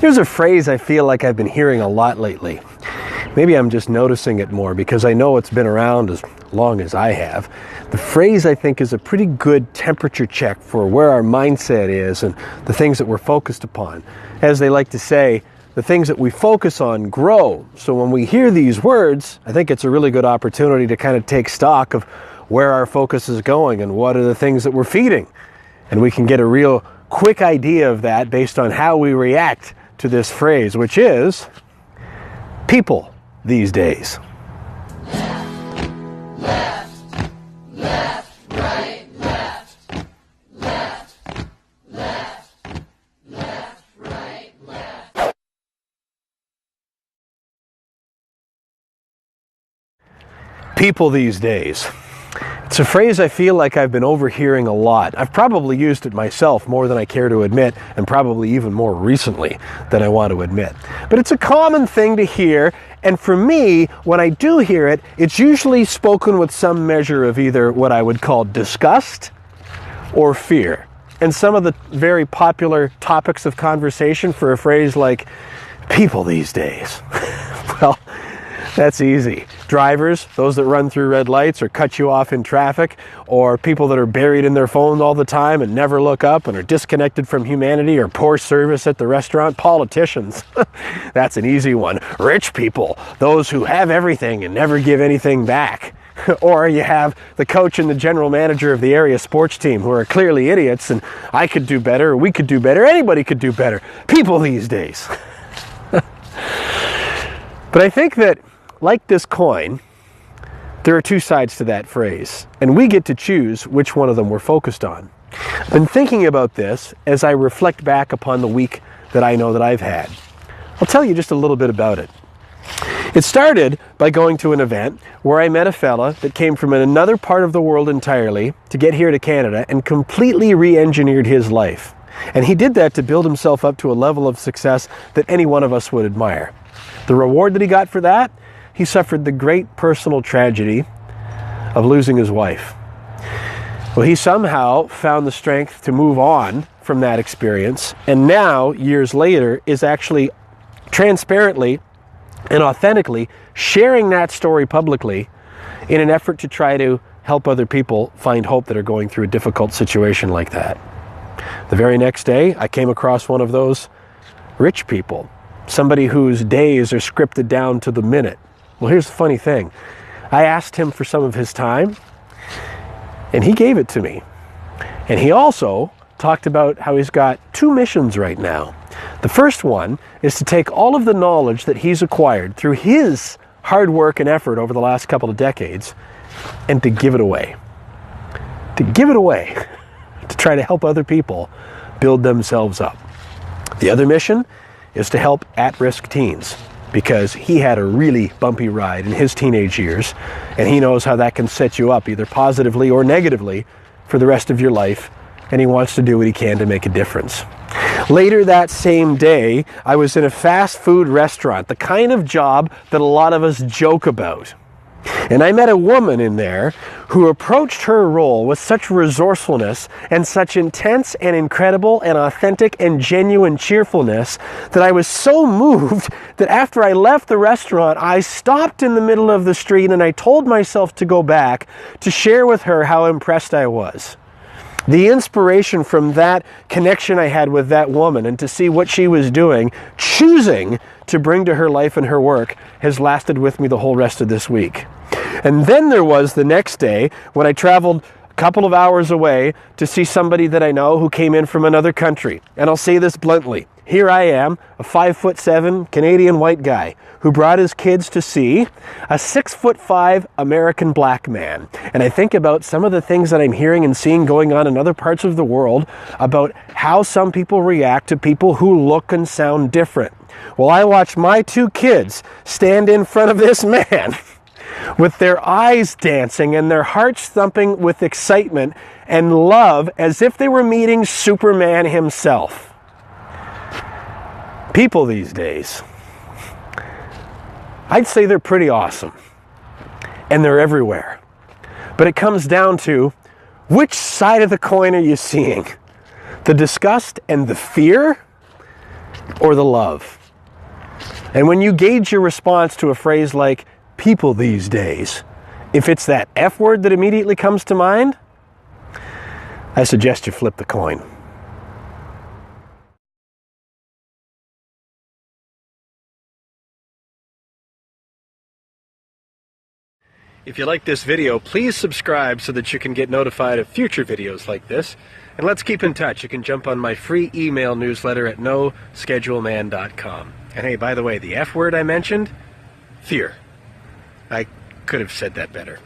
Here's a phrase I feel like I've been hearing a lot lately. Maybe I'm just noticing it more because I know it's been around as long as I have. The phrase, I think, is a pretty good temperature check for where our mindset is and the things that we're focused upon. As they like to say, the things that we focus on grow. So when we hear these words, I think it's a really good opportunity to kind of take stock of where our focus is going and what are the things that we're feeding. And we can get a real quick idea of that based on how we react to this phrase, which is people these days. People these days. It's a phrase I feel like I've been overhearing a lot. I've probably used it myself more than I care to admit, and probably even more recently than I want to admit. But it's a common thing to hear, and for me, when I do hear it, it's usually spoken with some measure of either what I would call disgust or fear. And some of the very popular topics of conversation for a phrase like people these days. Well, that's easy. Drivers, those that run through red lights or cut you off in traffic, or people that are buried in their phone all the time and never look up and are disconnected from humanity, or poor service at the restaurant. Politicians, that's an easy one. Rich people, those who have everything and never give anything back. Or you have the coach and the general manager of the area sports team who are clearly idiots and I could do better, or we could do better, anybody could do better. People these days. But I think that, like this coin, there are two sides to that phrase, and we get to choose which one of them we're focused on. I've been thinking about this as I reflect back upon the week that I know that I've had. I'll tell you just a little bit about it. It started by going to an event where I met a fella that came from another part of the world entirely to get here to Canada and completely re-engineered his life. And he did that to build himself up to a level of success that any one of us would admire. The reward that he got for that? He suffered the great personal tragedy of losing his wife. Well, he somehow found the strength to move on from that experience, and now, years later, is actually transparently and authentically sharing that story publicly in an effort to try to help other people find hope that are going through a difficult situation like that. The very next day, I came across one of those rich people, somebody whose days are scripted down to the minute. Well, here's the funny thing. I asked him for some of his time, and he gave it to me. And he also talked about how he's got two missions right now. The first one is to take all of the knowledge that he's acquired through his hard work and effort over the last couple of decades and to give it away. To give it away. To try to help other people build themselves up. The other mission is to help at-risk teens, because he had a really bumpy ride in his teenage years, and he knows how that can set you up either positively or negatively for the rest of your life, and he wants to do what he can to make a difference. Later that same day, I was in a fast food restaurant, the kind of job that a lot of us joke about. And I met a woman in there who approached her role with such resourcefulness and such intense and incredible and authentic and genuine cheerfulness that I was so moved that after I left the restaurant, I stopped in the middle of the street and I told myself to go back to share with her how impressed I was. The inspiration from that connection I had with that woman and to see what she was doing, choosing to bring to her life and her work, has lasted with me the whole rest of this week. And then there was the next day when I traveled a couple of hours away to see somebody that I know who came in from another country. And I'll say this bluntly. Here I am, a 5'7" Canadian white guy who brought his kids to see a 6'5" American black man. And I think about some of the things that I'm hearing and seeing going on in other parts of the world about how some people react to people who look and sound different. Well, I watched my two kids stand in front of this man with their eyes dancing and their hearts thumping with excitement and love as if they were meeting Superman himself. People these days, I'd say they're pretty awesome, and they're everywhere. But it comes down to, which side of the coin are you seeing? The disgust and the fear? or the love? And when you gauge your response to a phrase like people these days, if it's that F word that immediately comes to mind, I suggest you flip the coin. If you like this video, please subscribe so that you can get notified of future videos like this. And let's keep in touch. You can jump on my free email newsletter at noscheduleman.com. And hey, by the way, the F word I mentioned, fear. I could have said that better.